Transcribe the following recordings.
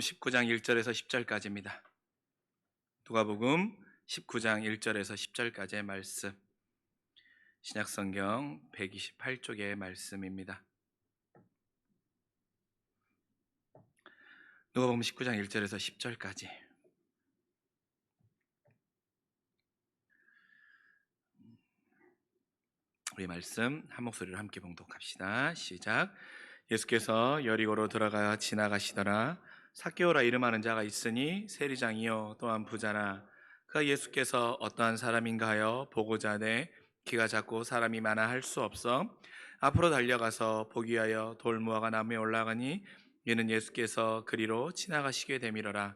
19장 1절에서 10절까지입니다. 누가복음 19장 1절에서 10절까지의 말씀, 신약성경 128쪽의 말씀입니다. 누가복음 19장 1절에서 10절까지. 우리 말씀 한 목소리로 함께 봉독합시다. 시작. 예수께서 여리고로 들어가 지나가시더라. 삭개오라 이름하는 자가 있으니 세리장이요 또한 부자라. 그가 예수께서 어떠한 사람인가 하여 보고자 하되 키가 작고 사람이 많아 할 수 없어 앞으로 달려가서 보기 위하여 돌무화과 나무에 올라가니 이는 예수께서 그리로 지나가시게 되밀어라.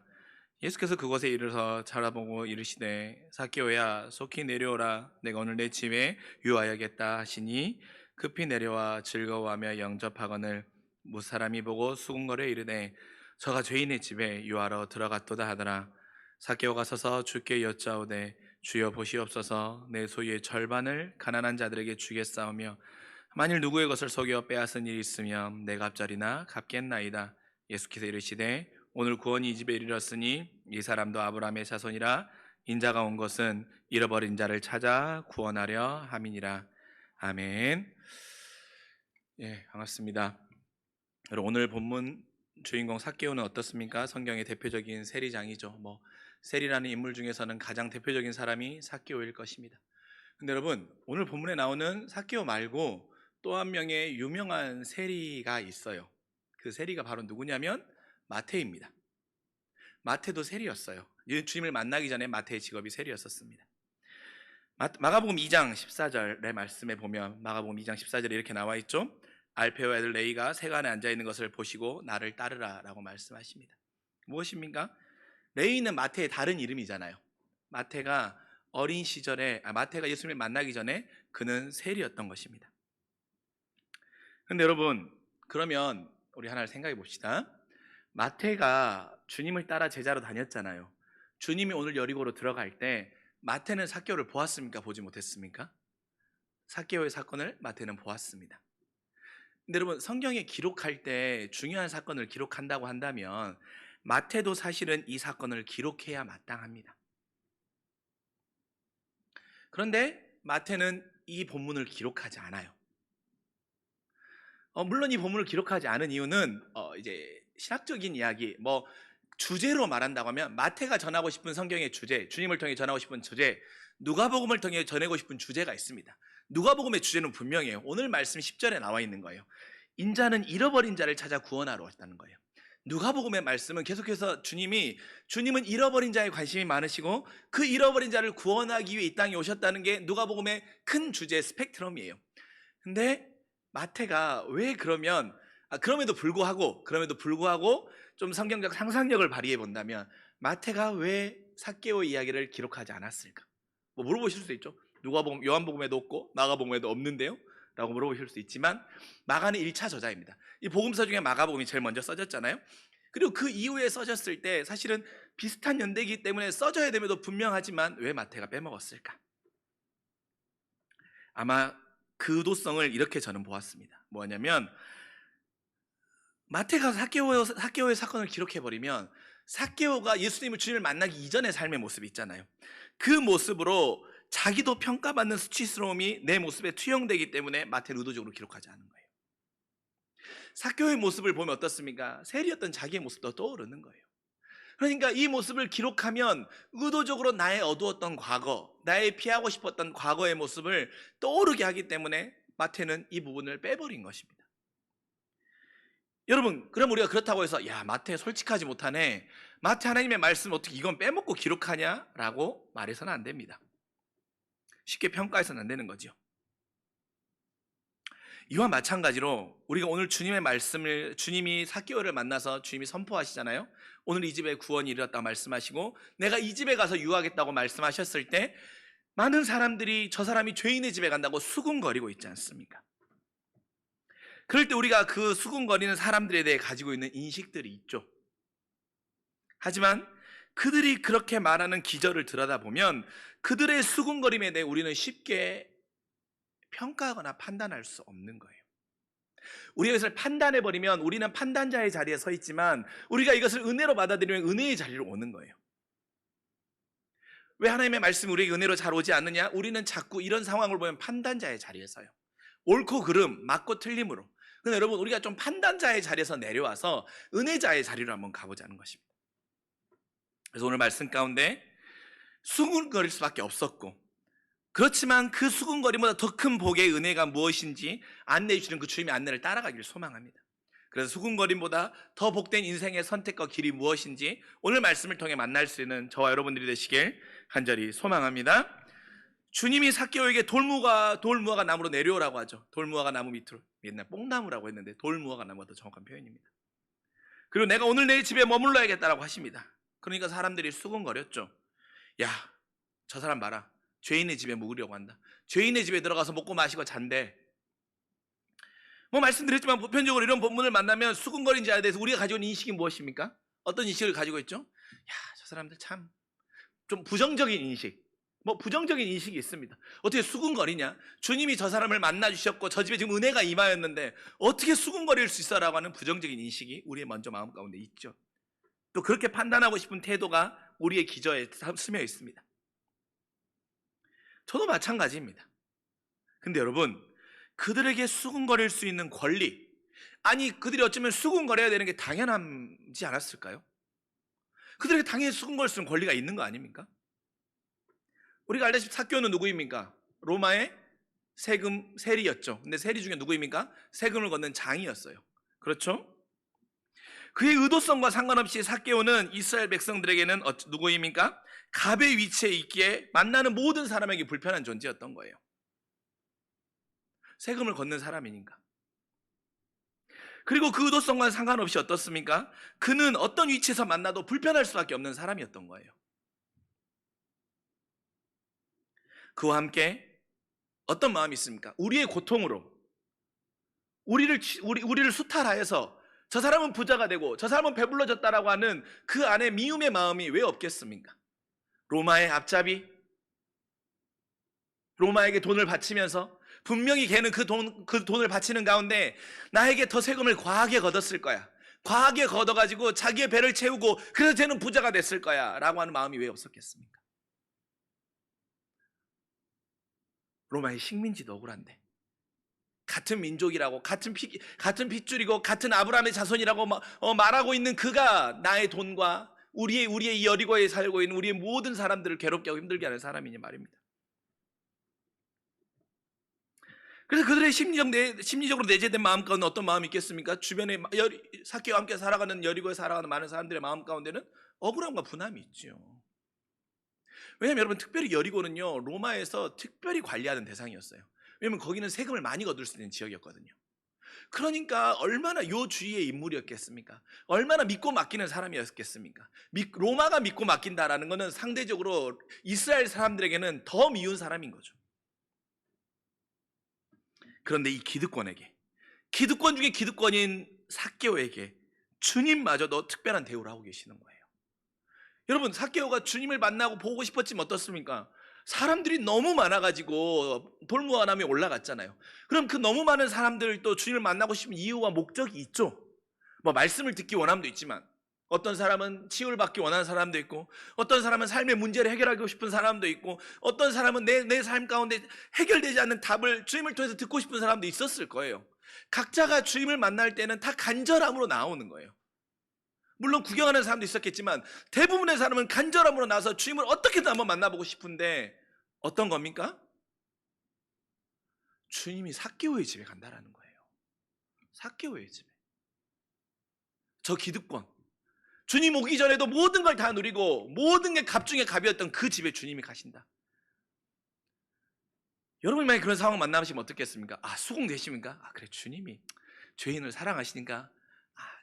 예수께서 그곳에 이르러서 찾아보고 이르시되 삭개오야 속히 내려오라. 내가 오늘 내 집에 유하여겠다 하시니 급히 내려와 즐거워하며 영접하거늘 무사람이 보고 수군거려 이르되 저가 죄인의 집에 유하러 들어갔도다 하더라. 삭개오가 서서 주께 여짜오되 주여 보시옵소서 내 소유의 절반을 가난한 자들에게 주겠사오며 만일 누구의 것을 속여 빼앗은 일이 있으면 내 갑절이나 갚겠나이다. 예수께서 이르시되 오늘 구원이 이 집에 이르렀으니 이 사람도 아브라함의 자손이라. 인자가 온 것은 잃어버린 자를 찾아 구원하려 함이니라. 아멘. 예, 반갑습니다. 여러분, 오늘 본문 주인공 삭개오는 어떻습니까? 성경의 대표적인 세리장이죠. 세리라는 인물 중에서는 가장 대표적인 사람이 삭개오일 것입니다. 근데 여러분, 오늘 본문에 나오는 삭개오 말고 또 한 명의 유명한 세리가 있어요. 그 세리가 바로 누구냐면 마태입니다. 마태도 세리였어요. 주님을 만나기 전에 마태의 직업이 세리였었습니다. 마가복음 2장 14절의 말씀에 보면 마가복음 2장 14절에 이렇게 나와 있죠. 알페오 아들 레위가 세간에 앉아있는 것을 보시고 나를 따르라 라고 말씀하십니다. 무엇입니까? 레위는 마태의 다른 이름이잖아요. 마태가 어린 시절에 마태가 예수님을 만나기 전에 그는 세리였던 것입니다. 그런데 여러분, 그러면 우리 하나를 생각해 봅시다. 마태가 주님을 따라 제자로 다녔잖아요. 주님이 오늘 여리고로 들어갈 때 마태는 삭개오를 보았습니까? 보지 못했습니까? 삭개오의 사건을 마태는 보았습니다. 근데 여러분, 성경에 기록할 때 중요한 사건을 기록한다고 한다면 마태도 사실은 이 사건을 기록해야 마땅합니다. 그런데 마태는 이 본문을 기록하지 않아요. 물론 이 본문을 기록하지 않은 이유는 이제 신학적인 이야기, 주제로 말한다고 하면 마태가 전하고 싶은 성경의 주제, 주님을 통해 전하고 싶은 주제, 누가복음을 통해 전하고 싶은 주제가 있습니다. 누가복음의 주제는 분명해요. 오늘 말씀 10절에 나와 있는 거예요. 인자는 잃어버린 자를 찾아 구원하러 왔다는 거예요. 누가복음의 말씀은 계속해서 주님은 잃어버린 자에 관심이 많으시고 그 잃어버린 자를 구원하기 위해 이 땅에 오셨다는 게 누가복음의 큰 주제 스펙트럼이에요. 근데 마태가 왜 그럼에도 불구하고 좀 성경적 상상력을 발휘해 본다면 마태가 왜 삭개오 이야기를 기록하지 않았을까? 물어보실 수 있죠. 누가복음, 요한복음에도 없고 마가복음에도 없는데요? 라고 물어보실 수 있지만 마가는 1차 저자입니다. 이 복음서 중에 마가복음이 제일 먼저 써졌잖아요. 그리고 그 이후에 써졌을 때 사실은 비슷한 연대이기 때문에 써져야 됨에도 분명하지만 왜 마태가 빼먹었을까? 아마 그 의도성을 이렇게 저는 보았습니다. 뭐냐면 마태가 삭개오의 사건을 기록해버리면 삭개오가 주님을 만나기 이전의 삶의 모습이 있잖아요. 그 모습으로 자기도 평가받는 수치스러움이 내 모습에 투영되기 때문에 마태는 의도적으로 기록하지 않은 거예요. 삭개오의 모습을 보면 어떻습니까? 세리였던 자기의 모습도 떠오르는 거예요. 그러니까 이 모습을 기록하면 의도적으로 나의 어두웠던 과거, 나의 피하고 싶었던 과거의 모습을 떠오르게 하기 때문에 마태는 이 부분을 빼버린 것입니다. 여러분, 그럼 우리가 그렇다고 해서 마태 솔직하지 못하네, 마태 하나님의 말씀 어떻게 이건 빼먹고 기록하냐? 라고 말해서는 안 됩니다. 쉽게 평가해서는 안 되는 거죠. 이와 마찬가지로 우리가 오늘 주님의 말씀을, 주님이 삭개오를 만나서 주님이 선포하시잖아요. 오늘 이 집에 구원이 이르렀다고 말씀하시고 내가 이 집에 가서 유하겠다고 말씀하셨을 때 많은 사람들이 저 사람이 죄인의 집에 간다고 수군거리고 있지 않습니까? 그럴 때 우리가 그 수군거리는 사람들에 대해 가지고 있는 인식들이 있죠. 하지만 그들이 그렇게 말하는 기저를 들여다보면 그들의 수군거림에 대해 우리는 쉽게 평가하거나 판단할 수 없는 거예요. 우리가 이것을 판단해버리면 우리는 판단자의 자리에 서 있지만 우리가 이것을 은혜로 받아들이면 은혜의 자리로 오는 거예요. 왜 하나님의 말씀이 우리에게 은혜로 잘 오지 않느냐? 우리는 자꾸 이런 상황을 보면 판단자의 자리에 서요. 옳고 그름, 맞고 틀림으로. 근데 여러분, 우리가 좀 판단자의 자리에서 내려와서 은혜자의 자리로 한번 가보자는 것입니다. 그래서 오늘 말씀 가운데 수군거릴 수밖에 없었고, 그렇지만 그 수군거림보다 더 큰 복의 은혜가 무엇인지 안내해 주시는 그 주님의 안내를 따라가기를 소망합니다. 그래서 수군거림보다 더 복된 인생의 선택과 길이 무엇인지 오늘 말씀을 통해 만날 수 있는 저와 여러분들이 되시길 간절히 소망합니다. 주님이 삭개오에게 돌무화과 나무로 내려오라고 하죠. 돌무화과 나무 밑으로. 옛날 뽕나무라고 했는데 돌무화과 나무가 더 정확한 표현입니다. 그리고 내가 오늘 내일 집에 머물러야겠다라고 하십니다. 그러니까 사람들이 수군거렸죠. 야, 저 사람 봐라. 죄인의 집에 묵으려고 한다. 죄인의 집에 들어가서 먹고 마시고 잔대. 뭐 말씀드렸지만 보편적으로 이런 본문을 만나면 수군거린 자에 대해서 우리가 가지고 있는 인식이 무엇입니까? 어떤 인식을 가지고 있죠? 야, 저 사람들 참 좀 부정적인 인식, 부정적인 인식이 있습니다. 어떻게 수군거리냐? 주님이 저 사람을 만나 주셨고 저 집에 지금 은혜가 임하였는데 어떻게 수군거릴 수 있어라고 하는 부정적인 인식이 우리의 먼저 마음 가운데 있죠. 또 그렇게 판단하고 싶은 태도가 우리의 기저에 스며 있습니다. 저도 마찬가지입니다. 근데 여러분, 그들에게 수군거릴 수 있는 권리, 아니 그들이 어쩌면 수군거려야 되는 게 당연하지 않았을까요? 그들에게 당연히 수군거릴 수 있는 권리가 있는 거 아닙니까? 우리가 알다시피 삭개오는 누구입니까? 로마의 세리였죠. 근데 세리 중에 누구입니까? 세금을 걷는 장이었어요. 그렇죠? 그의 의도성과 상관없이 삭개오는 이스라엘 백성들에게는 누구입니까? 갑의 위치에 있기에 만나는 모든 사람에게 불편한 존재였던 거예요. 세금을 걷는 사람이니까. 그리고 그 의도성과는 상관없이 어떻습니까? 그는 어떤 위치에서 만나도 불편할 수밖에 없는 사람이었던 거예요. 그와 함께 어떤 마음이 있습니까? 우리의 고통으로 우리를 수탈하여서 저 사람은 부자가 되고 저 사람은 배불러졌다라고 하는 그 안에 미움의 마음이 왜 없겠습니까? 로마의 앞잡이, 로마에게 돈을 바치면서 분명히 걔는 그 돈을 바치는 가운데 나에게 더 세금을 과하게 걷었을 거야. 과하게 걷어가지고 자기의 배를 채우고 그래서 쟤는 부자가 됐을 거야 라고 하는 마음이 왜 없었겠습니까? 로마의 식민지도 억울한데 같은 민족이라고 같은 핏줄이고 같은 아브라함의 자손이라고 말하고 있는 그가 나의 돈과 우리의 이 여리고에 살고 있는 우리의 모든 사람들을 괴롭게 하고 힘들게 하는 사람이니 말입니다. 그래서 그들의 심리적으로 내재된 마음 가운데 어떤 마음이 있겠습니까? 주변에 삭개와 함께 살아가는 여리고에 살아가는 많은 사람들의 마음 가운데는 억울함과 분함이 있죠. 왜냐하면 여러분, 특별히 여리고는요 로마에서 특별히 관리하는 대상이었어요. 왜냐하면 거기는 세금을 많이 거둘 수 있는 지역이었거든요. 그러니까 얼마나 요 주위의 인물이었겠습니까? 얼마나 믿고 맡기는 사람이었겠습니까? 로마가 믿고 맡긴다라는 것은 상대적으로 이스라엘 사람들에게는 더 미운 사람인 거죠. 그런데 이 기득권 중에 기득권인 삭개오에게 주님마저도 특별한 대우를 하고 계시는 거예요. 여러분, 삭개오가 주님을 만나고 보고 싶었지만 어떻습니까? 사람들이 너무 많아가지고 돌무화과나무에 올라갔잖아요. 그럼 그 너무 많은 사람들도 주님을 만나고 싶은 이유와 목적이 있죠. 말씀을 듣기 원함도 있지만 어떤 사람은 치유를 받기 원하는 사람도 있고 어떤 사람은 삶의 문제를 해결하고 싶은 사람도 있고 어떤 사람은 내 삶 가운데 해결되지 않는 답을 주님을 통해서 듣고 싶은 사람도 있었을 거예요. 각자가 주님을 만날 때는 다 간절함으로 나오는 거예요. 물론 구경하는 사람도 있었겠지만 대부분의 사람은 간절함으로 나와서 주님을 어떻게든 한번 만나보고 싶은데 어떤 겁니까? 주님이 삭개오의 집에 간다라는 거예요. 삭개오의 집에. 저 기득권, 주님 오기 전에도 모든 걸 다 누리고 모든 게 갑 중에 갑이었던 그 집에 주님이 가신다. 여러분이 만약 그런 상황 만나시면 어떻겠습니까? 수긍되십니까? 그래, 주님이 죄인을 사랑하시니까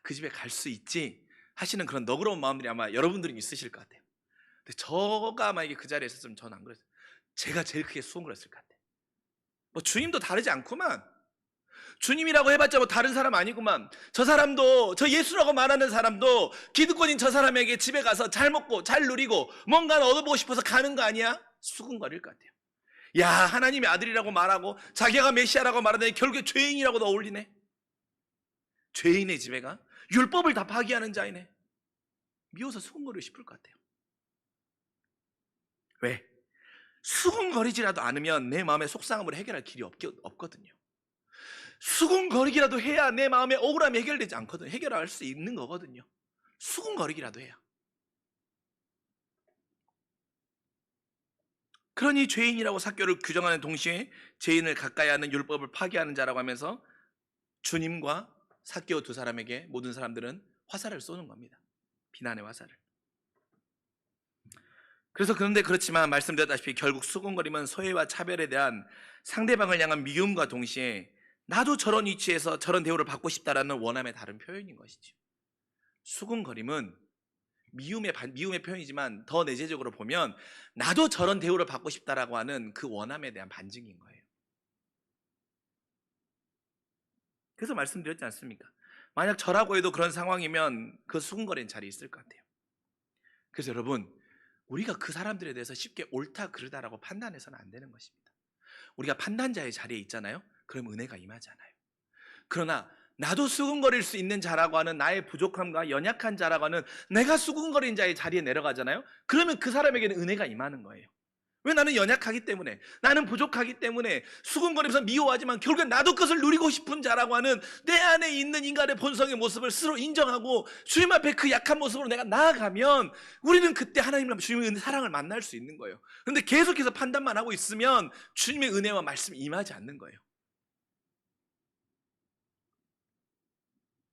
그 집에 갈 수 있지 하시는 그런 너그러운 마음들이 아마 여러분들이 있으실 것 같아요. 근데 저가 만약에 그 자리에 있었으면 저는 안 그랬어요. 제가 제일 크게 수긍을 했을 것 같아요. 주님도 다르지 않구만. 주님이라고 해봤자 다른 사람 아니구만. 저 사람도, 저 예수라고 말하는 사람도 기득권인 저 사람에게 집에 가서 잘 먹고 잘 누리고 뭔가 얻어보고 싶어서 가는 거 아니야? 수긍거릴 것 같아요. 야, 하나님의 아들이라고 말하고 자기가 메시아라고 말하더니 결국에 죄인이라고도 어울리네. 죄인의 집에 가? 율법을 다 파기하는 자이네. 미워서 수군거리고 싶을 것 같아요. 왜? 수군거리지라도 않으면 내 마음의 속상함을 해결할 길이 없거든요. 수군거리기라도 해야 내 마음의 억울함이 해결되지 않거든요. 해결할 수 있는 거거든요. 수군거리기라도 해야. 그러니 죄인이라고 삭개오를 규정하는 동시에 죄인을 가까이 하는 율법을 파기하는 자라고 하면서 주님과 삭개오 두 사람에게 모든 사람들은 화살을 쏘는 겁니다. 비난의 화살을. 그래서 그렇지만 말씀드렸다시피 결국 수군거림은 소외와 차별에 대한 상대방을 향한 미움과 동시에 나도 저런 위치에서 저런 대우를 받고 싶다라는 원함의 다른 표현인 것이죠. 수군거림은 미움의 표현이지만 더 내재적으로 보면 나도 저런 대우를 받고 싶다라고 하는 그 원함에 대한 반증인 거예요. 그래서 말씀드렸지 않습니까? 만약 저라고 해도 그런 상황이면 그 수군거리는 자리에 있을 것 같아요. 그래서 여러분, 우리가 그 사람들에 대해서 쉽게 옳다 그르다라고 판단해서는 안 되는 것입니다. 우리가 판단자의 자리에 있잖아요. 그럼 은혜가 임하잖아요. 그러나 나도 수군거릴 수 있는 자라고 하는 나의 부족함과 연약한 자라고 하는 내가 수군거린 자의 자리에 내려가잖아요. 그러면 그 사람에게는 은혜가 임하는 거예요. 왜? 나는 연약하기 때문에, 나는 부족하기 때문에 수군거리면서 미워하지만 결국엔 나도 그것을 누리고 싶은 자라고 하는 내 안에 있는 인간의 본성의 모습을 스스로 인정하고 주님 앞에 그 약한 모습으로 내가 나아가면 우리는 그때 하나님의 주님의 사랑을 만날 수 있는 거예요. 그런데 계속해서 판단만 하고 있으면 주님의 은혜와 말씀이 임하지 않는 거예요.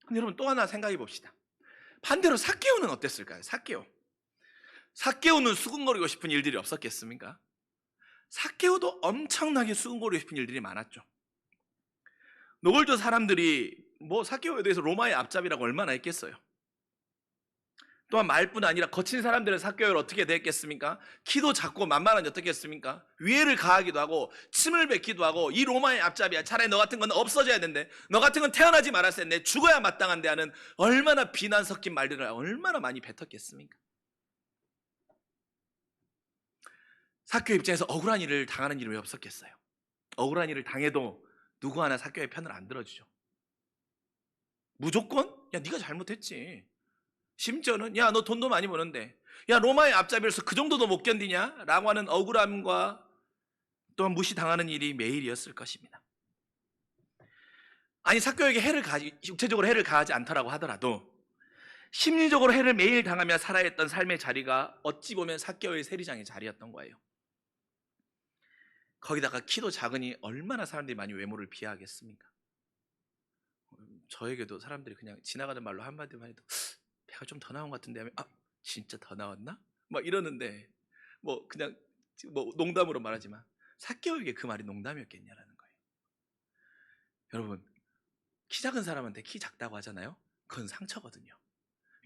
근데 여러분, 또 하나 생각해 봅시다. 반대로 삭개오는 어땠을까요? 삭개오는 수군거리고 싶은 일들이 없었겠습니까? 삭개오도 엄청나게 수군거리고 싶은 일들이 많았죠. 노골조 사람들이 삭개오에 대해서 로마의 앞잡이라고 얼마나 했겠어요. 또한 말뿐 아니라 거친 사람들은 삭개오를 어떻게 대했겠습니까? 키도 작고 만만한지 어떻겠습니까? 위해를 가하기도 하고 침을 뱉기도 하고 이 로마의 앞잡이야, 차라리 너 같은 건 없어져야 된대, 너 같은 건 태어나지 말았어야 된대, 죽어야 마땅한데 하는 얼마나 비난 섞인 말들을 얼마나 많이 뱉었겠습니까? 삭개오 입장에서 억울한 일을 당하는 일이 왜 없었겠어요? 억울한 일을 당해도 누구 하나 삭개오의 편을 안 들어주죠. 무조건 야 네가 잘못했지. 심지어는 야 너 돈도 많이 버는데, 야 로마의 앞잡이로서 그 정도도 못 견디냐? 라고 하는 억울함과 또한 무시당하는 일이 매일이었을 것입니다. 아니 삭개오에게 육체적으로 해를 가하지 않더라고 하더라도 심리적으로 해를 매일 당하며 살아야 했던 삶의 자리가 어찌 보면 삭개오의 세리장의 자리였던 거예요. 거기다가 키도 작으니 얼마나 사람들이 많이 외모를 비하하겠습니까? 저에게도 사람들이 그냥 지나가는 말로 한마디만 해도 배가 좀 더 나온 것 같은데 하면 진짜 더 나왔나? 막 이러는데 그냥 농담으로 말하지만 삭개오에게 그 말이 농담이었겠냐라는 거예요. 여러분, 키 작은 사람한테 키 작다고 하잖아요. 그건 상처거든요.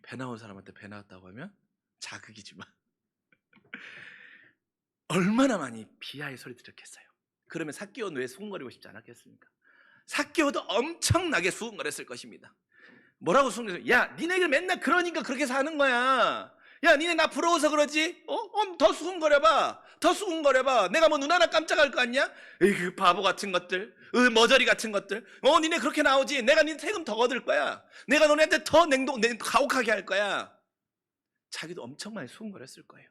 배 나온 사람한테 배 나왔다고 하면 자극이지만 얼마나 많이 비하의 소리 들었겠어요. 그러면 삭개오는 왜 수군거리고 싶지 않았겠습니까? 삭개오도 엄청나게 수군거렸을 것입니다. 뭐라고 수군거렸어요? 야 니네가 맨날 그러니까 그렇게 사는 거야. 야 니네 나 부러워서 그러지? 더 수군거려봐. 더 수군거려봐. 내가 눈 하나 깜짝할 거 아니야? 에이 그 바보 같은 것들, 머저리 같은 것들. 니네 그렇게 나오지. 내가 니네 세금 더 거둘 거야. 내가 너네한테 더 가혹하게 할 거야. 자기도 엄청 많이 수군거렸을 거예요.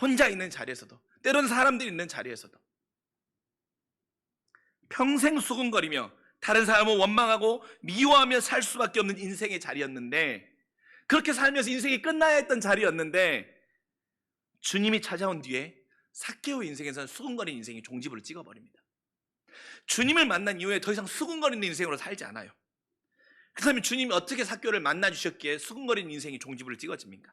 혼자 있는 자리에서도, 때로는 사람들이 있는 자리에서도 평생 수군거리며 다른 사람을 원망하고 미워하며 살 수밖에 없는 인생의 자리였는데, 그렇게 살면서 인생이 끝나야 했던 자리였는데 주님이 찾아온 뒤에 삭개오 인생에서는 수군거리는 인생이 종지부를 찍어버립니다. 주님을 만난 이후에 더 이상 수군거리는 인생으로 살지 않아요. 그렇다면 주님이 어떻게 삭개오를 만나주셨기에 수군거리는 인생이 종지부를 찍어집니까?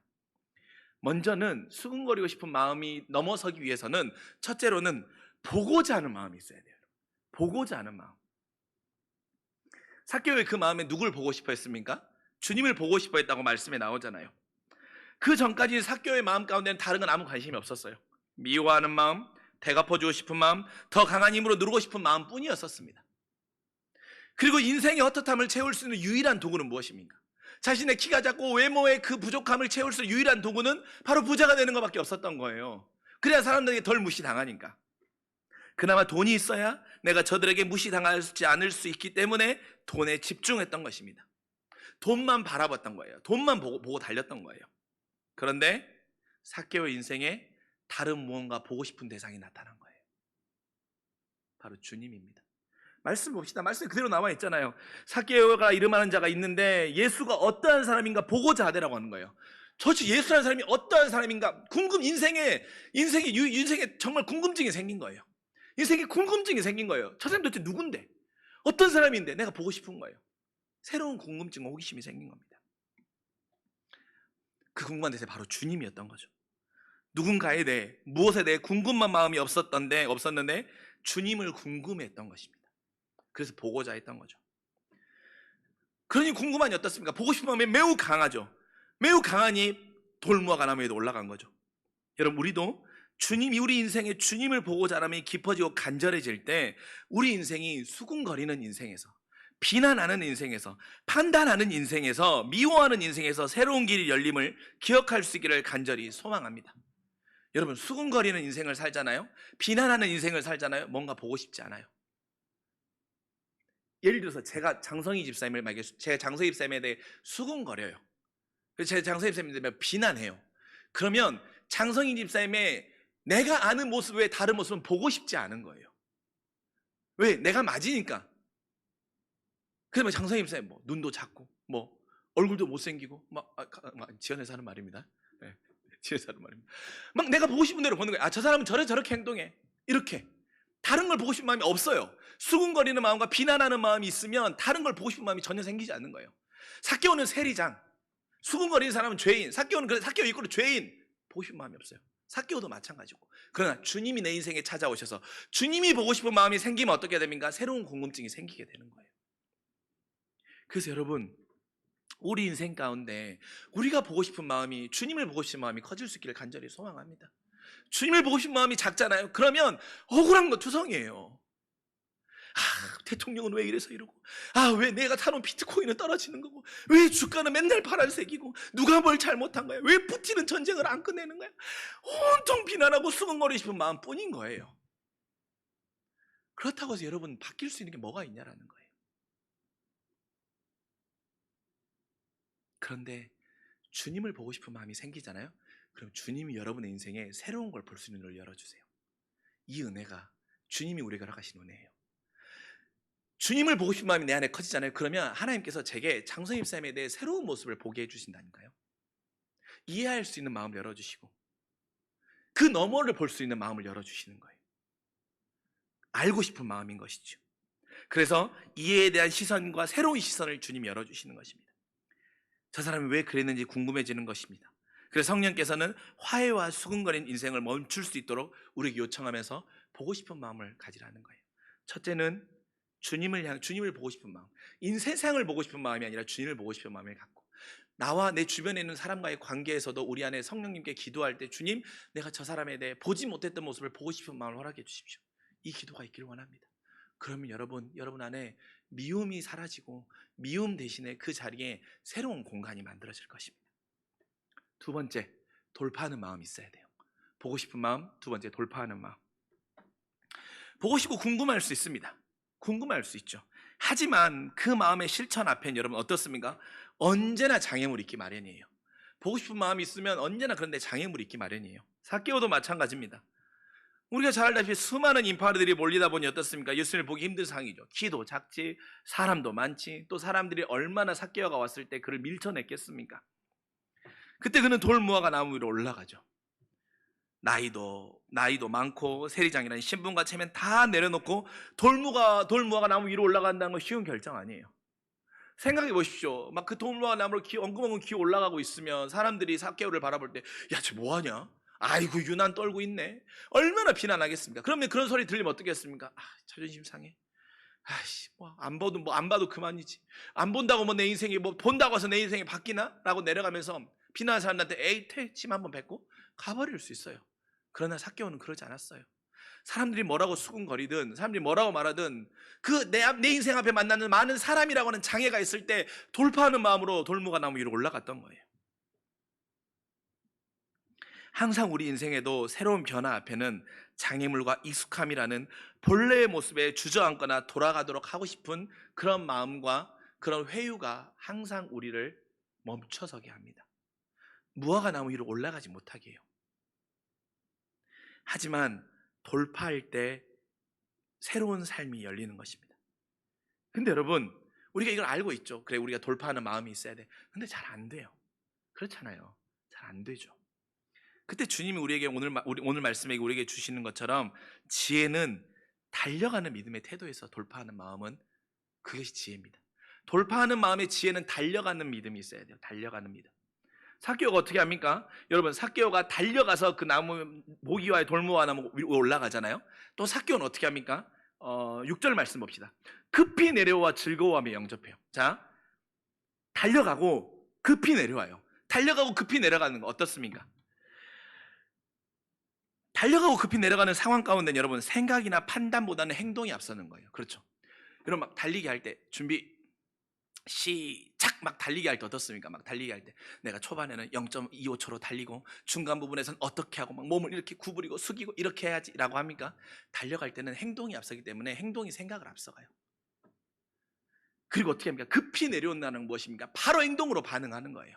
먼저는 수군거리고 싶은 마음이 넘어서기 위해서는 첫째로는 보고자 하는 마음이 있어야 돼요. 보고자 하는 마음. 삭개오의 그 마음에 누굴 보고 싶어 했습니까? 주님을 보고 싶어 했다고 말씀에 나오잖아요. 그 전까지 삭개오의 마음 가운데는 다른 건 아무 관심이 없었어요. 미워하는 마음, 대갚아주고 싶은 마음, 더 강한 힘으로 누르고 싶은 마음 뿐이었었습니다. 그리고 인생의 헛헛함을 채울 수 있는 유일한 도구는 무엇입니까? 자신의 키가 작고 외모의 그 부족함을 채울 수 있는 유일한 도구는 바로 부자가 되는 것밖에 없었던 거예요. 그래야 사람들에게 덜 무시당하니까. 그나마 돈이 있어야 내가 저들에게 무시당하지 않을 수 있기 때문에 돈에 집중했던 것입니다. 돈만 바라봤던 거예요. 돈만 보고 달렸던 거예요. 그런데 삭개오 인생에 다른 무언가 보고 싶은 대상이 나타난 거예요. 바로 주님입니다. 말씀 봅시다. 말씀 그대로 나와 있잖아요. 삭개오가 이름하는 자가 있는데 예수가 어떠한 사람인가 보고자 하되라고 하는 거예요. 도대체 예수라는 사람이 어떠한 사람인가 인생에 정말 궁금증이 생긴 거예요. 인생에 궁금증이 생긴 거예요. 저 사람 도대체 누군데? 어떤 사람인데 내가 보고 싶은 거예요. 새로운 궁금증, 호기심이 생긴 겁니다. 그 궁금한 대상이 바로 주님이었던 거죠. 누군가에 대해, 무엇에 대해 궁금한 마음이 없었는데 주님을 궁금해했던 것입니다. 그래서 보고자 했던 거죠. 그러니 궁금하니 어떻습니까? 보고 싶은 마음이 매우 강하죠. 매우 강하니 돌무화과 나무 위에도 올라간 거죠. 여러분, 우리도 우리 인생에 주님을 보고자 하는 깊어지고 간절해질 때 우리 인생이 수군거리는 인생에서, 비난하는 인생에서, 판단하는 인생에서, 미워하는 인생에서 새로운 길이 열림을 기억할 수 있기를 간절히 소망합니다. 여러분, 수군거리는 인생을 살잖아요. 비난하는 인생을 살잖아요. 뭔가 보고 싶지 않아요. 예를 들어서 제가 장성희 집사님에 대해 수군거려요. 그래서 제 장성희 집사님에 대해 비난해요. 그러면 장성희 집사님의 내가 아는 모습 외에 다른 모습은 보고 싶지 않은 거예요. 왜? 내가 맞으니까. 그래서 장성희 집사님 눈도 작고 얼굴도 못생기고 지어내서 하는 말입니다. 네, 지어내서 하는 말입니다. 막 내가 보고 싶은 대로 보는 거예요. 저 사람은 저렇게 행동해. 이렇게. 다른 걸 보고 싶은 마음이 없어요. 수군거리는 마음과 비난하는 마음이 있으면 다른 걸 보고 싶은 마음이 전혀 생기지 않는 거예요. 삭개오는 세리장, 수군거리는 사람은 죄인. 삭개오 이꼴로 죄인. 보고 싶은 마음이 없어요. 삭개오도 마찬가지고. 그러나 주님이 내 인생에 찾아오셔서 주님이 보고 싶은 마음이 생기면 어떻게 됩니까? 새로운 궁금증이 생기게 되는 거예요. 그래서 여러분, 우리 인생 가운데 우리가 보고 싶은 마음이, 주님을 보고 싶은 마음이 커질 수 있기를 간절히 소망합니다. 주님을 보고 싶은 마음이 작잖아요. 그러면 억울한 거 투성이에요. 대통령은 왜 이래서 이러고, 왜 내가 사놓은 비트코인은 떨어지는 거고, 왜 주가는 맨날 파란색이고, 누가 뭘 잘못한 거야, 왜 푸틴은 전쟁을 안 끝내는 거야. 온통 비난하고 수근거리고 싶은 마음뿐인 거예요. 그렇다고 해서 여러분 바뀔 수 있는 게 뭐가 있냐라는 거예요. 그런데 주님을 보고 싶은 마음이 생기잖아요. 그럼 주님이 여러분의 인생에 새로운 걸 볼 수 있는 눈을 열어주세요. 이 은혜가 주님이 우리에게 허락하신 은혜예요. 주님을 보고 싶은 마음이 내 안에 커지잖아요. 그러면 하나님께서 제게 장성희 집사님에 대해 새로운 모습을 보게 해주신다니까요. 이해할 수 있는 마음을 열어주시고 그 너머를 볼 수 있는 마음을 열어주시는 거예요. 알고 싶은 마음인 것이죠. 그래서 이해에 대한 시선과 새로운 시선을 주님이 열어주시는 것입니다. 저 사람이 왜 그랬는지 궁금해지는 것입니다. 그래서 성령께서는 화해와 수근거린 인생을 멈출 수 있도록 우리에게 요청하면서 보고 싶은 마음을 가지라는 거예요. 첫째는 주님을 보고 싶은 마음, 세상을 보고 싶은 마음이 아니라 주님을 보고 싶은 마음을 갖고, 나와 내 주변에 있는 사람과의 관계에서도 우리 안에 성령님께 기도할 때, 주님, 내가 저 사람에 대해 보지 못했던 모습을 보고 싶은 마음을 허락해 주십시오. 이 기도가 있기를 원합니다. 그러면 여러분 안에 미움이 사라지고 미움 대신에 그 자리에 새로운 공간이 만들어질 것입니다. 두 번째, 돌파하는 마음이 있어야 돼요. 보고 싶은 마음, 두 번째, 돌파하는 마음. 보고 싶고 궁금할 수 있습니다. 궁금할 수 있죠. 하지만 그 마음의 실천 앞엔 여러분 어떻습니까? 언제나 장애물이 있기 마련이에요. 보고 싶은 마음이 있으면 언제나 그런데 장애물이 있기 마련이에요. 삭개오도 마찬가지입니다. 우리가 잘 알다시피 수많은 인파들이 몰리다 보니 어떻습니까? 예수님을 보기 힘든 상황이죠. 키도 작지, 사람도 많지, 또 사람들이 얼마나 삭개오가 왔을 때 그를 밀쳐냈겠습니까? 그때 그는 돌무화과 나무 위로 올라가죠. 나이도 많고 세리장이라는 신분과 체면 다 내려놓고 돌무화과 나무 위로 올라간다는 건 쉬운 결정 아니에요. 생각해 보십시오. 막 그 돌무화과 나무로 엉금엉금 기어 올라가고 있으면 사람들이 삭개오를 바라볼 때, 야, 쟤 뭐하냐? 아이고, 유난 떨고 있네. 얼마나 비난하겠습니까? 그러면 그런 소리 들리면 어떻겠습니까? 자존심 상해. 안 봐도 그만이지. 안 본다고 내 인생이 본다고 해서 내 인생이 바뀌나? 라고 내려가면서 비난하는 사람한테 에이, 침 한번 뱉고 가버릴 수 있어요. 그러나 삭개오는 그러지 않았어요. 사람들이 뭐라고 수군거리든, 사람들이 뭐라고 말하든, 내 인생 앞에 만나는 많은 사람이라고 하는 장애가 있을 때 돌파하는 마음으로 돌무화과 나무 위로 올라갔던 거예요. 항상 우리 인생에도 새로운 변화 앞에는 장애물과 익숙함이라는 본래의 모습에 주저앉거나 돌아가도록 하고 싶은 그런 마음과 그런 회유가 항상 우리를 멈춰서게 합니다. 무화과 나무 위로 올라가지 못하게 해요. 하지만 돌파할 때 새로운 삶이 열리는 것입니다. 근데 여러분, 우리가 이걸 알고 있죠. 그래, 우리가 돌파하는 마음이 있어야 돼. 근데 잘 안 돼요. 그렇잖아요. 잘 안 되죠. 그때 주님이 우리에게 오늘 말씀에 우리에게 주시는 것처럼 지혜는 달려가는 믿음의 태도에서 돌파하는 마음은 그것이 지혜입니다. 돌파하는 마음의 지혜는 달려가는 믿음이 있어야 돼요. 달려가는 믿음. 삭개오가 어떻게 합니까? 여러분, 삭개오가 달려가서 그 나무 모기와 돌무화 나무 위로 올라가잖아요. 또 삭개오는 어떻게 합니까? 6절 말씀 봅시다. 급히 내려와 즐거워하며 영접해요. 자, 달려가고 급히 내려와요. 달려가고 급히 내려가는 거 어떻습니까? 달려가고 급히 내려가는 상황 가운데 여러분, 생각이나 판단보다는 행동이 앞서는 거예요. 그렇죠? 여러분, 막 달리기 할 때 준비 시작 막 달리기 할 때 어떻습니까? 막 달리기 할 때 내가 초반에는 0.25초로 달리고 중간 부분에서는 어떻게 하고 막 몸을 이렇게 구부리고 숙이고 이렇게 해야지라고 합니까? 달려갈 때는 행동이 앞서기 때문에 행동이 생각을 앞서가요. 그리고 어떻게 합니까? 급히 내려온다는 무엇입니까? 바로 행동으로 반응하는 거예요.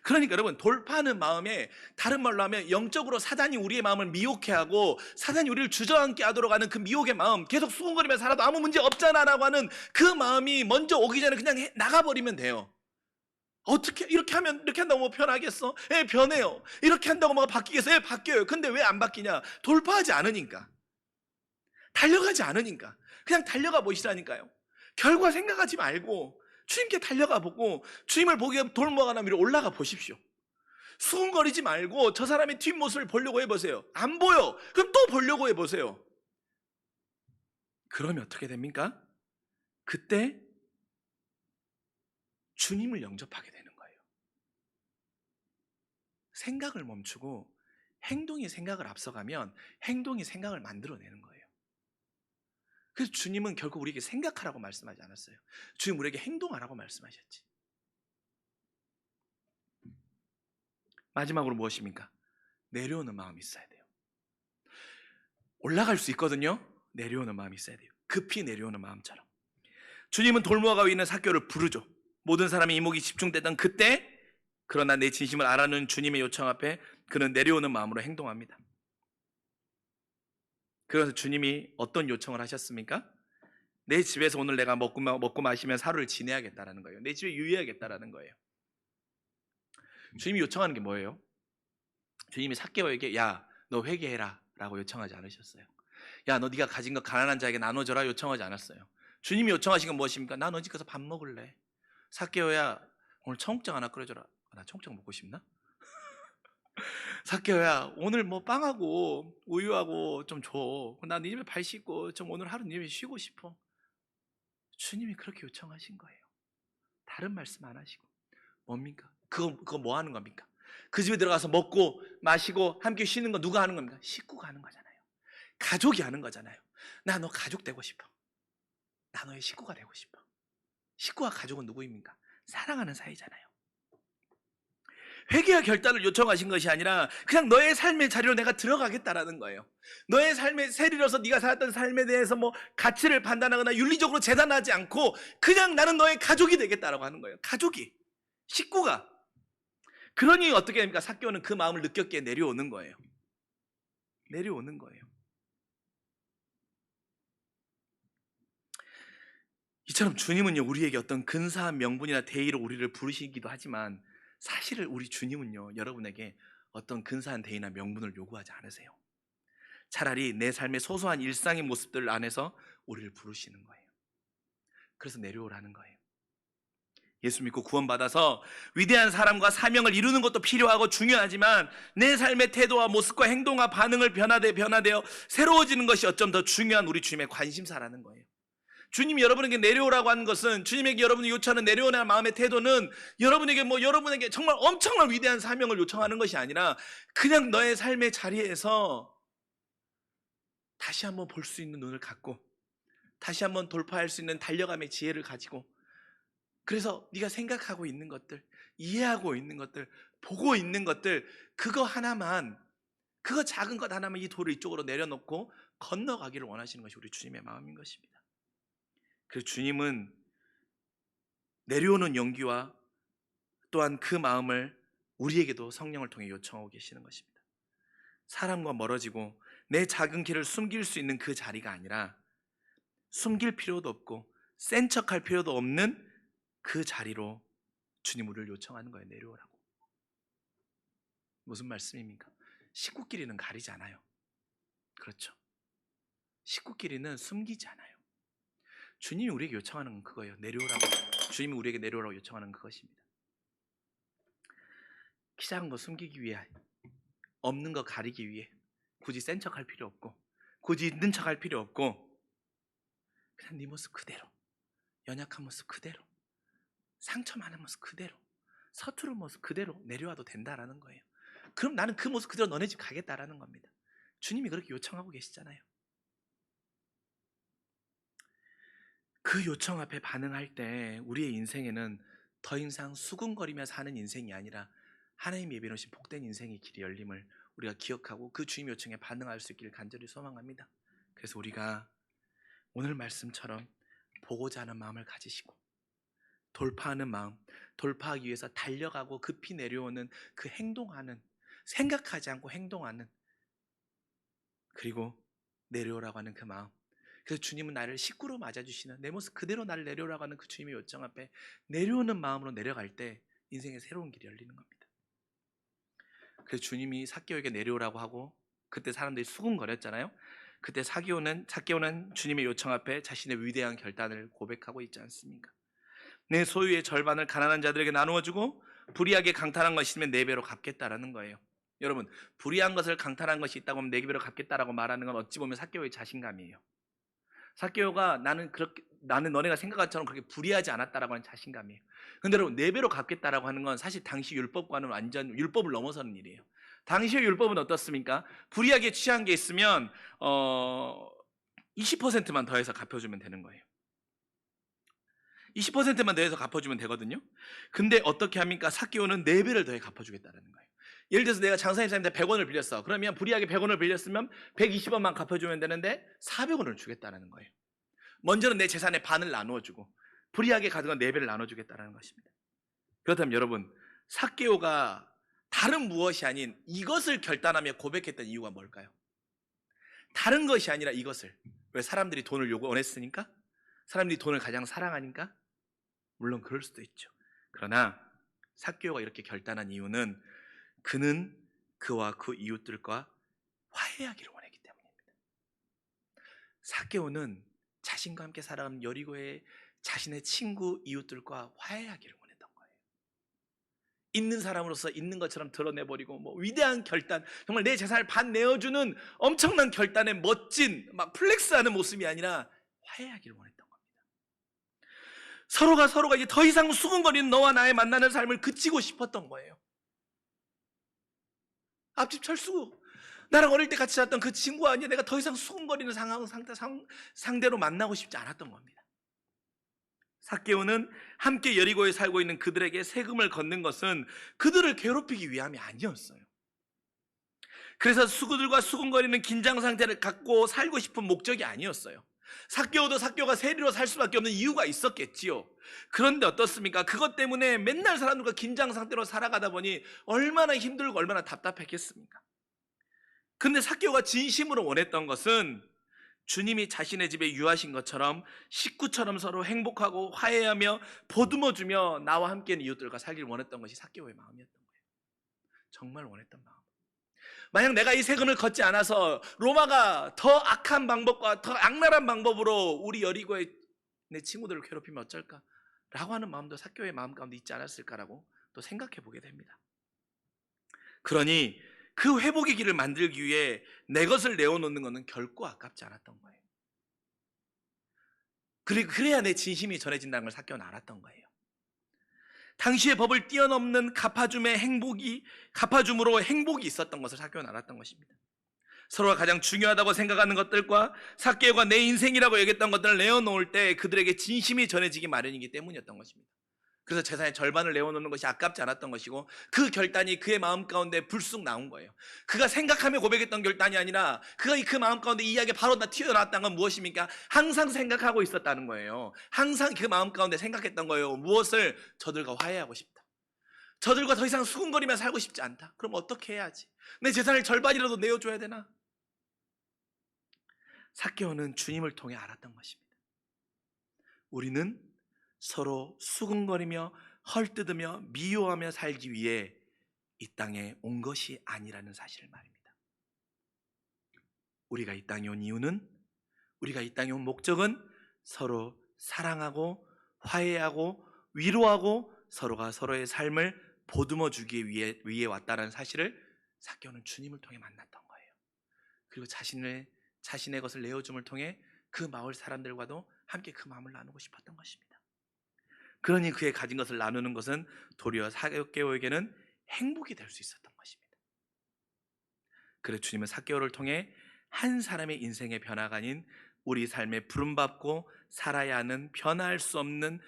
그러니까 여러분, 돌파하는 마음에 다른 말로 하면 영적으로 사단이 우리의 마음을 미혹해 하고 사단이 우리를 주저앉게 하도록 하는 그 미혹의 마음, 계속 수군거리며 살아도 아무 문제 없잖아 라고 하는 그 마음이 먼저 오기 전에 그냥 나가버리면 돼요. 어떻게 이렇게 하면 이렇게 한다고 뭐 변하겠어? 예, 변해요. 이렇게 한다고 뭐가 바뀌겠어? 예, 바뀌어요. 근데 왜 안 바뀌냐? 돌파하지 않으니까, 달려가지 않으니까. 그냥 달려가 보시라니까요. 결과 생각하지 말고 주님께 달려가 보고 주님을 보기 위해 돌무화과 위로 올라가 보십시오. 수군거리지 말고 저 사람의 뒷모습을 보려고 해보세요. 안 보여. 그럼 또 보려고 해보세요. 그러면 어떻게 됩니까? 그때 주님을 영접하게 되는 거예요. 생각을 멈추고 행동이 생각을 앞서가면 행동이 생각을 만들어내는 거예요. 그래서 주님은 결국 우리에게 생각하라고 말씀하지 않았어요. 주님 우리에게 행동하라고 말씀하셨지. 마지막으로 무엇입니까? 내려오는 마음이 있어야 돼요. 올라갈 수 있거든요. 내려오는 마음이 있어야 돼요. 급히 내려오는 마음처럼. 주님은 돌무화과 위에 있는 삭개오를 부르죠. 모든 사람의 이목이 집중되던 그때, 그러나 내 진심을 알아는 주님의 요청 앞에 그는 내려오는 마음으로 행동합니다. 그래서 주님이 어떤 요청을 하셨습니까? 내 집에서 오늘 내가 먹고 마시면서 하루를 지내야겠다라는 거예요. 내 집에 유의하겠다라는 거예요. 주님이 요청하는 게 뭐예요? 주님이 삭개오에게 야, 너 회개해라 라고 요청하지 않으셨어요. 야, 너 네가 가진 거 가난한 자에게 나눠줘라 요청하지 않았어요. 주님이 요청하신 건 무엇입니까? 나 너 집 가서 밥 먹을래. 삭개오야, 오늘 청국장 하나 끓여줘라. 나 청국장 먹고 싶나? 삭개오야, 오늘 뭐 빵하고 우유하고 좀 줘. 나 네 집에 발 씻고 좀 오늘 하루 네 집에 쉬고 싶어. 주님이 그렇게 요청하신 거예요. 다른 말씀 안 하시고. 뭡니까? 그거 뭐 하는 겁니까? 그 집에 들어가서 먹고 마시고 함께 쉬는 거 누가 하는 겁니까? 식구가 하는 거잖아요. 가족이 하는 거잖아요. 나 너 가족 되고 싶어. 나 너의 식구가 되고 싶어. 식구와 가족은 누구입니까? 사랑하는 사이잖아요. 회개와 결단을 요청하신 것이 아니라 그냥 너의 삶의 자리로 내가 들어가겠다라는 거예요. 너의 삶의 세리로서 네가 살았던 삶에 대해서 뭐 가치를 판단하거나 윤리적으로 재단하지 않고 그냥 나는 너의 가족이 되겠다라고 하는 거예요. 가족이, 식구가. 그러니 어떻게 됩니까? 삭개오는 그 마음을 느꼈기에 내려오는 거예요. 내려오는 거예요. 이처럼 주님은요, 우리에게 어떤 근사한 명분이나 대의로 우리를 부르시기도 하지만 사실을 우리 주님은요, 여러분에게 어떤 근사한 대의나 명분을 요구하지 않으세요. 차라리 내 삶의 소소한 일상의 모습들 안에서 우리를 부르시는 거예요. 그래서 내려오라는 거예요. 예수 믿고 구원받아서 위대한 사람과 사명을 이루는 것도 필요하고 중요하지만 내 삶의 태도와 모습과 행동과 반응을 변화되어 새로워지는 것이 어쩜 더 중요한 우리 주님의 관심사라는 거예요. 주님이 여러분에게 내려오라고 하는 것은, 주님에게 여러분이 요청하는 내려오는 마음의 태도는 여러분에게 정말 엄청난 위대한 사명을 요청하는 것이 아니라 그냥 너의 삶의 자리에서 다시 한번 볼 수 있는 눈을 갖고 다시 한번 돌파할 수 있는 달려감의 지혜를 가지고, 그래서 네가 생각하고 있는 것들, 이해하고 있는 것들, 보고 있는 것들, 그거 작은 것 하나만 이 돌을 이쪽으로 내려놓고 건너가기를 원하시는 것이 우리 주님의 마음인 것입니다. 그래서 주님은 내려오는 용기와 또한 그 마음을 우리에게도 성령을 통해 요청하고 계시는 것입니다. 사람과 멀어지고 내 작은 길을 숨길 수 있는 그 자리가 아니라 숨길 필요도 없고 센 척할 필요도 없는 그 자리로 주님 우리를 요청하는 거예요. 내려오라고. 무슨 말씀입니까? 식구끼리는 가리지 않아요. 그렇죠. 식구끼리는 숨기지 않아요. 주님이 우리에게 요청하는 건 그거예요. 내려오라고. 주님이 우리에게 내려오라고 요청하는 그것입니다. 키 작은 거 숨기기 위해, 없는 거 가리기 위해 굳이 센 척할 필요 없고 굳이 있는 척할 필요 없고 그냥 네 모습 그대로, 연약한 모습 그대로, 상처 많은 모습 그대로, 서투른 모습 그대로 내려와도 된다라는 거예요. 그럼 나는 그 모습 그대로 너네 집 가겠다라는 겁니다. 주님이 그렇게 요청하고 계시잖아요. 그 요청 앞에 반응할 때 우리의 인생에는 더 이상 수군거리며 사는 인생이 아니라 하나님이 예비해 놓으신 복된 인생의 길이 열림을 우리가 기억하고 그 주님 요청에 반응할 수 있기를 간절히 소망합니다. 그래서 우리가 오늘 말씀처럼 보고자 하는 마음을 가지시고 돌파하는 마음, 돌파하기 위해서 달려가고 급히 내려오는 그 행동하는, 생각하지 않고 행동하는, 그리고 내려오라고 하는 그 마음. 그래서 주님은 나를 식구로 맞아주시는, 내 모습 그대로 나를 내려오라고 하는 그 주님의 요청 앞에 내려오는 마음으로 내려갈 때 인생의 새로운 길이 열리는 겁니다. 그래서 주님이 삭개오에게 내려오라고 하고 그때 사람들이 수군거렸잖아요. 그때 삭개오는 주님의 요청 앞에 자신의 위대한 결단을 고백하고 있지 않습니까? 내 소유의 절반을 가난한 자들에게 나누어주고 불의하게 강탈한 것이 있으면 4배로 갚겠다라는 거예요. 여러분, 불의한 것을 강탈한 것이 있다고 하면 4배로 갚겠다라고 말하는 건 어찌 보면 삭개오의 자신감이에요. 삭개오가 나는 너네가 생각한 것처럼 그렇게 불의하지 않았다라고 하는 자신감이에요. 근데 여러분, 4배로 갚겠다라고 하는 건 사실 당시 율법과는 완전 율법을 넘어서는 일이에요. 당시의 율법은 어떻습니까? 불의하게 취한 게 있으면 20%만 더해서 갚아주면 되는 거예요. 20%만 더해서 갚아주면 되거든요. 근데 어떻게 합니까? 삭개오는 4배를 더해 갚아주겠다는 거예요. 예를 들어서 내가 장사님한테 100원을 빌렸어. 그러면 불의하게 100원을 빌렸으면 120원만 갚아주면 되는데 400원을 주겠다는 거예요. 먼저는 내 재산의 반을 나누어주고 불의하게 가진 건 4배를 나눠주겠다는 것입니다. 그렇다면 여러분, 삭개오가 다른 무엇이 아닌 이것을 결단하며 고백했던 이유가 뭘까요? 다른 것이 아니라 이것을. 왜? 사람들이 돈을 원했으니까? 사람들이 돈을 가장 사랑하니까? 물론 그럴 수도 있죠. 그러나 삭개오가 이렇게 결단한 이유는 그는 그와 그 이웃들과 화해하기를 원했기 때문입니다. 삭개오는 자신과 함께 살아가는 여리고의 자신의 친구 이웃들과 화해하기를 원했던 거예요. 있는 사람으로서 있는 것처럼 드러내버리고 위대한 결단, 정말 내 재산을 반 내어주는 엄청난 결단의 멋진 막 플렉스하는 모습이 아니라 화해하기를 원했던 겁니다. 서로가 이제 더 이상 수군거리는 너와 나의 만나는 삶을 그치고 싶었던 거예요. 앞집 철수, 나랑 어릴 때 같이 살았던 그 친구와 이제 내가 더 이상 수군거리는 상대로 만나고 싶지 않았던 겁니다. 삭개오는 함께 여리고에 살고 있는 그들에게 세금을 걷는 것은 그들을 괴롭히기 위함이 아니었어요. 그래서 수구들과 수군거리는 긴장 상태를 갖고 살고 싶은 목적이 아니었어요. 삭개오가 세리로 살 수밖에 없는 이유가 있었겠지요. 그런데 어떻습니까? 그것 때문에 맨날 사람들과 긴장 상태로 살아가다 보니 얼마나 힘들고 얼마나 답답했겠습니까? 근데 삭개오가 진심으로 원했던 것은 주님이 자신의 집에 유하신 것처럼 식구처럼 서로 행복하고 화해하며 보듬어주며 나와 함께 있는 이웃들과 살기를 원했던 것이 삭개오의 마음이었던 거예요. 정말 원했던 마음. 만약 내가 이 세금을 걷지 않아서 로마가 더 악한 방법과 더 악랄한 방법으로 우리 여리고의 내 친구들을 괴롭히면 어쩔까? 라고 하는 마음도 삭개오의 마음 가운데 있지 않았을까라고 또 생각해 보게 됩니다. 그러니 그 회복의 길을 만들기 위해 내 것을 내어놓는 것은 결코 아깝지 않았던 거예요. 그래야 내 진심이 전해진다는 걸 삭개오는 알았던 거예요. 당시의 법을 뛰어넘는 갚아줌으로 행복이 있었던 것을 삭개오는 알았던 것입니다. 서로가 가장 중요하다고 생각하는 것들과 삭개오가 내 인생이라고 여겼던 것들을 내어놓을 때 그들에게 진심이 전해지기 마련이기 때문이었던 것입니다. 그래서 재산의 절반을 내어놓는 것이 아깝지 않았던 것이고, 그 결단이 그의 마음 가운데 불쑥 나온 거예요. 그가 생각하며 고백했던 결단이 아니라 그가 그 마음 가운데 이 이야기가 바로 튀어나왔다는 건 무엇입니까? 항상 생각하고 있었다는 거예요. 항상 그 마음 가운데 생각했던 거예요. 무엇을? 저들과 화해하고 싶다. 저들과 더 이상 수군거리며 살고 싶지 않다. 그럼 어떻게 해야지? 내 재산을 절반이라도 내어줘야 되나? 삭개오는 주님을 통해 알았던 것입니다. 우리는 서로 수군거리며 헐뜯으며 미워하며 살기 위해 이 땅에 온 것이 아니라는 사실을 말입니다. 우리가 이 땅에 온 이유는, 우리가 이 땅에 온 목적은 서로 사랑하고 화해하고 위로하고 서로가 서로의 삶을 보듬어 주기 위해 왔다는 사실을 삭개오는 주님을 통해 만났던 거예요. 그리고 자신의 것을 내어줌을 통해 그 마을 사람들과도 함께 그 마음을 나누고 싶었던 것입니다. 그러니 그의 가진 것을 나누는 것은 도리어 삭개오에게는 행복이 될 수 있었던 것입니다. 그래서 주님은 삭개오를 통해 한 사람의 인생의 변화가 아닌 우리 삶에 부름받고 살아야 하는 변화할 수 없는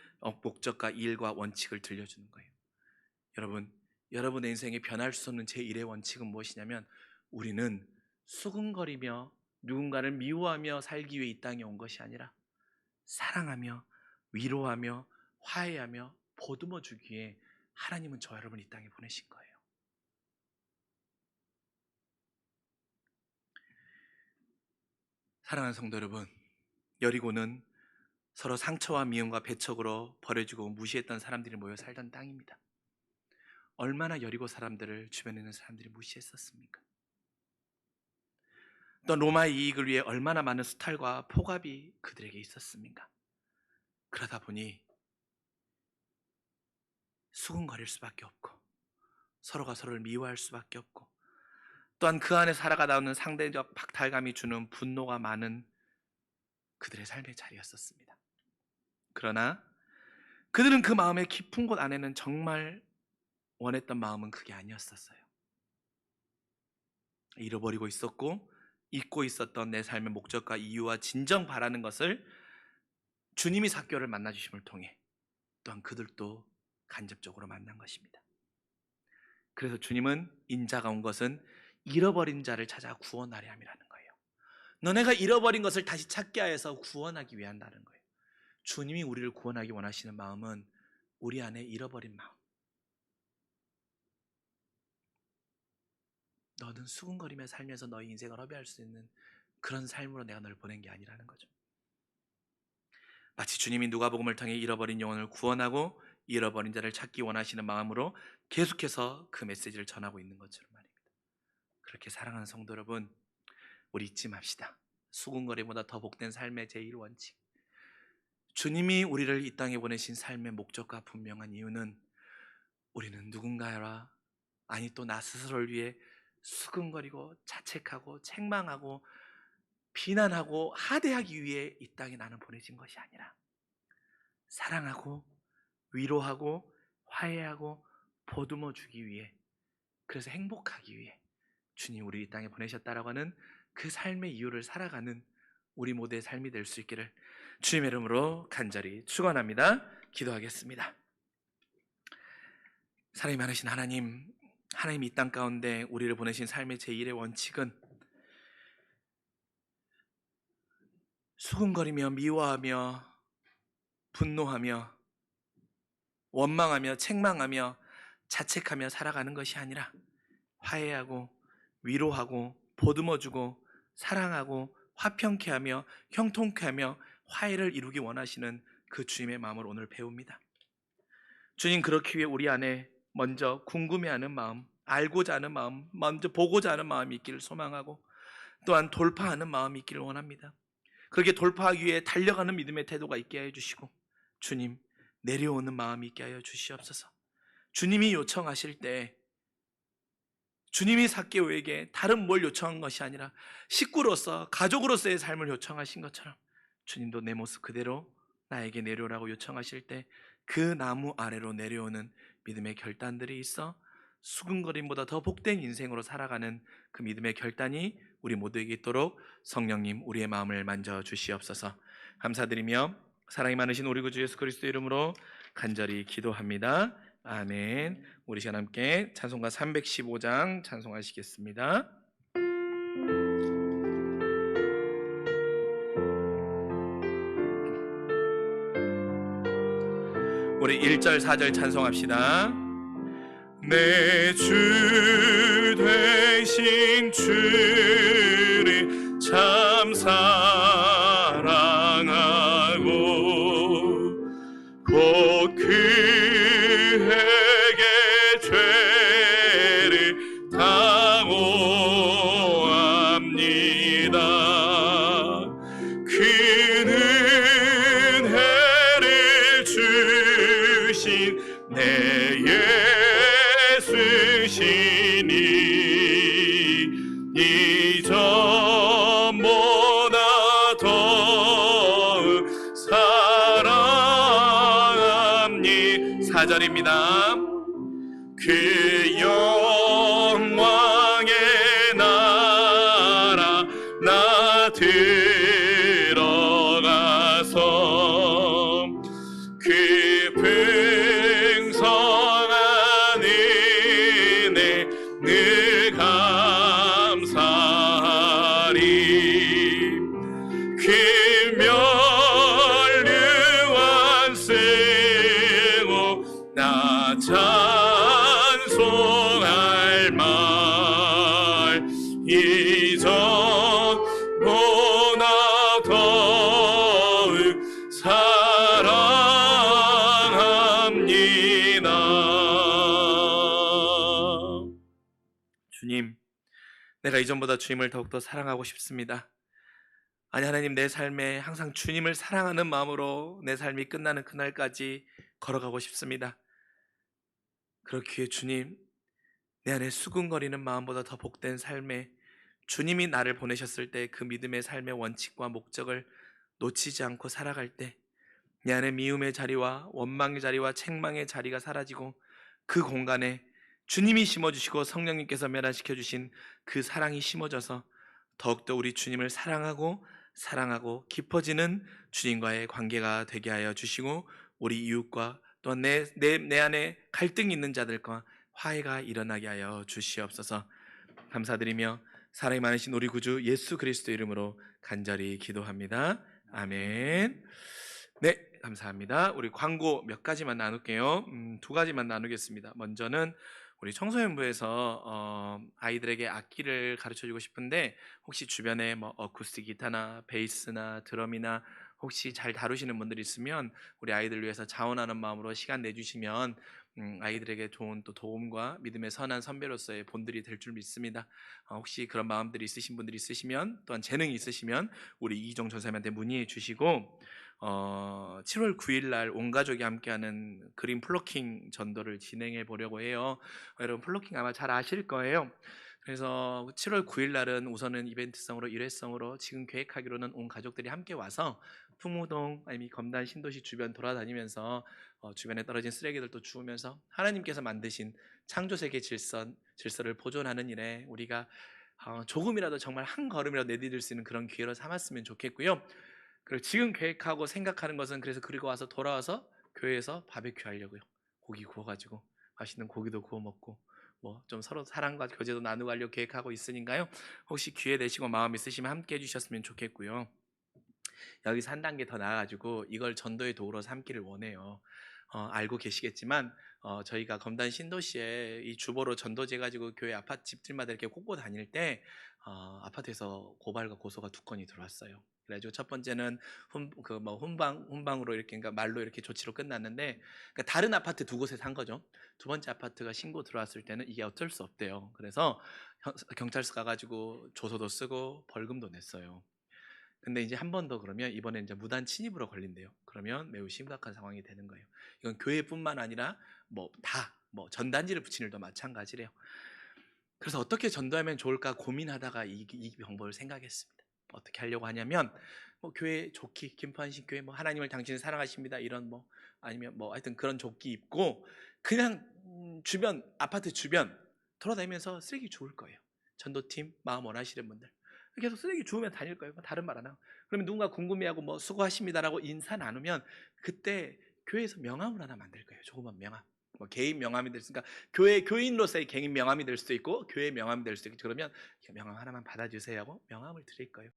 목적과 일과 원칙을 들려주는 거예요. 여러분의 인생에 변할 수 없는 제1의 원칙은 무엇이냐면, 우리는 수군거리며 누군가를 미워하며 살기 위해 이 땅에 온 것이 아니라 사랑하며 위로하며 화해하며 보듬어 주기에 하나님은 저 여러분 이 땅에 보내신 거예요. 사랑하는 성도 여러분, 여리고는 서로 상처와 미움과 배척으로 버려지고 무시했던 사람들이 모여 살던 땅입니다. 얼마나 여리고 사람들을 주변에 있는 사람들이 무시했었습니까? 또 로마의 이익을 위해 얼마나 많은 수탈과 포갑이 그들에게 있었습니까? 그러다 보니 수군거릴 수밖에 없고 서로가 서로를 미워할 수밖에 없고, 또한 그 안에 살아가 나오는 상대적 박탈감이 주는 분노가 많은 그들의 삶의 자리였었습니다. 그러나 그들은 그 마음의 깊은 곳 안에는 정말 원했던 마음은 그게 아니었었어요. 잃어버리고 있었고 잊고 있었던 내 삶의 목적과 이유와 진정 바라는 것을 주님이 삭개오를 만나주심을 통해 또한 그들도 간접적으로 만난 것입니다. 그래서 주님은 인자가 온 것은 잃어버린 자를 찾아 구원하려 함이라는 거예요. 너네가 잃어버린 것을 다시 찾게 하여서 구원하기 위한다는 거예요. 주님이 우리를 구원하기 원하시는 마음은 우리 안에 잃어버린 마음, 너는 수군거리며 살면서 너의 인생을 허비할 수 있는 그런 삶으로 내가 너를 보낸 게 아니라는 거죠. 마치 주님이 누가복음을 통해 잃어버린 영혼을 구원하고 잃어버린 자를 찾기 원하시는 마음으로 계속해서 그 메시지를 전하고 있는 것처럼 말입니다. 그렇게 사랑하는 성도 여러분, 우리 잊지 맙시다. 수군거리보다 더 복된 삶의 제1원칙, 주님이 우리를 이 땅에 보내신 삶의 목적과 분명한 이유는 우리는 누군가라, 아니 또 나 스스로를 위해 수근거리고 자책하고 책망하고 비난하고 하대하기 위해 이 땅에 나는 보내진 것이 아니라 사랑하고 위로하고 화해하고 보듬어 주기 위해, 그래서 행복하기 위해 주님 우리 이 땅에 보내셨다라고 하는 그 삶의 이유를 살아가는 우리 모두의 삶이 될 수 있기를 주님의 이름으로 간절히 축원합니다. 기도하겠습니다. 사랑이 많으신 하나님, 하나님 이 땅 가운데 우리를 보내신 삶의 제1의 원칙은 수군거리며 미워하며 분노하며 원망하며 책망하며 자책하며 살아가는 것이 아니라 화해하고 위로하고 보듬어주고 사랑하고 화평케 하며 형통케 하며 화해를 이루기 원하시는 그 주님의 마음을 오늘 배웁니다. 주님, 그렇기 위해 우리 안에 먼저 궁금해하는 마음, 알고자 하는 마음, 먼저 보고자 하는 마음이 있기를 소망하고 또한 돌파하는 마음이 있기를 원합니다. 그렇게 돌파하기 위해 달려가는 믿음의 태도가 있게 하여 주시고, 주님, 내려오는 마음이 있게 하여 주시옵소서. 주님이 요청하실 때 주님이 삭개오에게 다른 뭘 요청한 것이 아니라 식구로서 가족으로서의 삶을 요청하신 것처럼 주님도 내 모습 그대로 나에게 내려오라고 요청하실 때 그 나무 아래로 내려오는 믿음의 결단들이 있어 수근거림보다 더 복된 인생으로 살아가는 그 믿음의 결단이 우리 모두에게 있도록 성령님 우리의 마음을 만져 주시옵소서. 감사드리며 사랑이 많으신 우리 구주 예수 그리스도 이름으로 간절히 기도합니다. 아멘. 우리 시간 함께 찬송가 315장 찬송하시겠습니다. 우리 1절 4절 찬송합시다. 내 주 되신 주를 참 사랑하고 곧 그에게 죄를 당호합니다. 그는 은혜를 주신 내 예수시니 이전보다 더욱 사랑합니 4절입니다. 그 영광의 나라 나 들어가서 그 풍성한 은혜 늘 감사하리. 그 멸류관 쓰고 나 찬송할 말 이전보다 더욱 사랑합니다. 주님, 내가 이전보다 주님을 더욱더 사랑하고 싶습니다. 아니 하나님, 내 삶에 항상 주님을 사랑하는 마음으로 내 삶이 끝나는 그날까지 걸어가고 싶습니다. 그렇기에 주님, 내 안에 수군거리는 마음보다 더 복된 삶에 주님이 나를 보내셨을 때 그 믿음의 삶의 원칙과 목적을 놓치지 않고 살아갈 때 내 안에 미움의 자리와 원망의 자리와 책망의 자리가 사라지고 그 공간에 주님이 심어주시고 성령님께서 멸화시켜 주신 그 사랑이 심어져서 더욱더 우리 주님을 사랑하고 깊어지는 주님과의 관계가 되게 하여 주시고 우리 이웃과 또한 내 안에 갈등이 있는 자들과 화해가 일어나게 하여 주시옵소서. 감사드리며 사랑이 많으신 우리 구주 예수 그리스도 이름으로 간절히 기도합니다. 아멘. 네, 감사합니다. 우리 광고 몇 가지만 나눌게요. 2가지만 나누겠습니다. 먼저는 우리 청소년부에서 아이들에게 악기를 가르쳐주고 싶은데 혹시 주변에 뭐 어쿠스틱 기타나 베이스나 드럼이나 혹시 잘 다루시는 분들이 있으면 우리 아이들 위해서 자원하는 마음으로 시간 내주시면 아이들에게 좋은 또 도움과 믿음의 선한 선배로서의 본들이 될 줄 믿습니다. 혹시 그런 마음들이 있으신 분들이 있으시면 또한 재능이 있으시면 우리 이종 전사님한테 문의해 주시고 7월 9일 날 온 가족이 함께하는 그린 플로킹 전도를 진행해 보려고 해요. 여러분 플로킹 아마 잘 아실 거예요. 그래서 7월 9일 날은 우선은 이벤트성으로 일회성으로 지금 계획하기로는 온 가족들이 함께 와서 풍무동 아니면 검단 신도시 주변 돌아다니면서 주변에 떨어진 쓰레기들도 주우면서 하나님께서 만드신 창조세계 질서를 보존하는 일에 우리가 조금이라도 정말 한 걸음이라도 내디딜 수 있는 그런 기회로 삼았으면 좋겠고요. 그리고 지금 계획하고 생각하는 것은 그래서 그리고 와서 돌아와서 교회에서 바베큐 하려고요. 고기 구워가지고 맛있는 고기도 구워 먹고 뭐 좀 서로 사랑과 교제도 나누고 하려고 계획하고 있으니까요. 혹시 기회 되시고 마음 있으시면 함께 해주셨으면 좋겠고요. 여기서 한 단계 더 나아가지고 이걸 전도의 도구로 삼기를 원해요. 알고 계시겠지만 저희가 검단 신도시에 이 주보로 전도제 가지고 교회 아파트 집들마다 이렇게 꽂고 다닐 때 아파트에서 고발과 고소가 2건이 들어왔어요. 그래가지고 첫 번째는 훈방으로 이렇게 그러니까 말로 이렇게 조치로 끝났는데 그러니까 다른 아파트 2곳에 산 거죠. 2번째 아파트가 신고 들어왔을 때는 이게 어쩔 수 없대요. 그래서 경찰서 가가지고 조서도 쓰고 벌금도 냈어요. 근데 이제 한 번 더 그러면 이번에 이제 무단 침입으로 걸린대요. 그러면 매우 심각한 상황이 되는 거예요. 이건 교회뿐만 아니라 뭐 전단지를 붙이는 일도 마찬가지래요. 그래서 어떻게 전도하면 좋을까 고민하다가 이 방법을 생각했습니다. 어떻게 하려고 하냐면 교회 조끼, 김포한신 교회 하나님을 당신을 사랑하십니다 이런 아니면 하여튼 그런 조끼 입고 그냥 아파트 주변 돌아다니면서 쓰레기 주울 거예요. 전도팀 마음 원하시는 분들. 계속 쓰레기 주우면 다닐 거예요. 뭐 다른 말 안 하고. 그러면 누군가 궁금해하고 뭐 수고하십니다라고 인사 나누면 그때 교회에서 명함을 하나 만들 거예요. 조그만 명함. 뭐 개인 명함이 될 수 있으니까 교회 교인으로서의 개인 명함이 될 수도 있고 교회 명함이 될 수도 있고 그러면 명함 하나만 받아주세요 하고 명함을 드릴 거예요.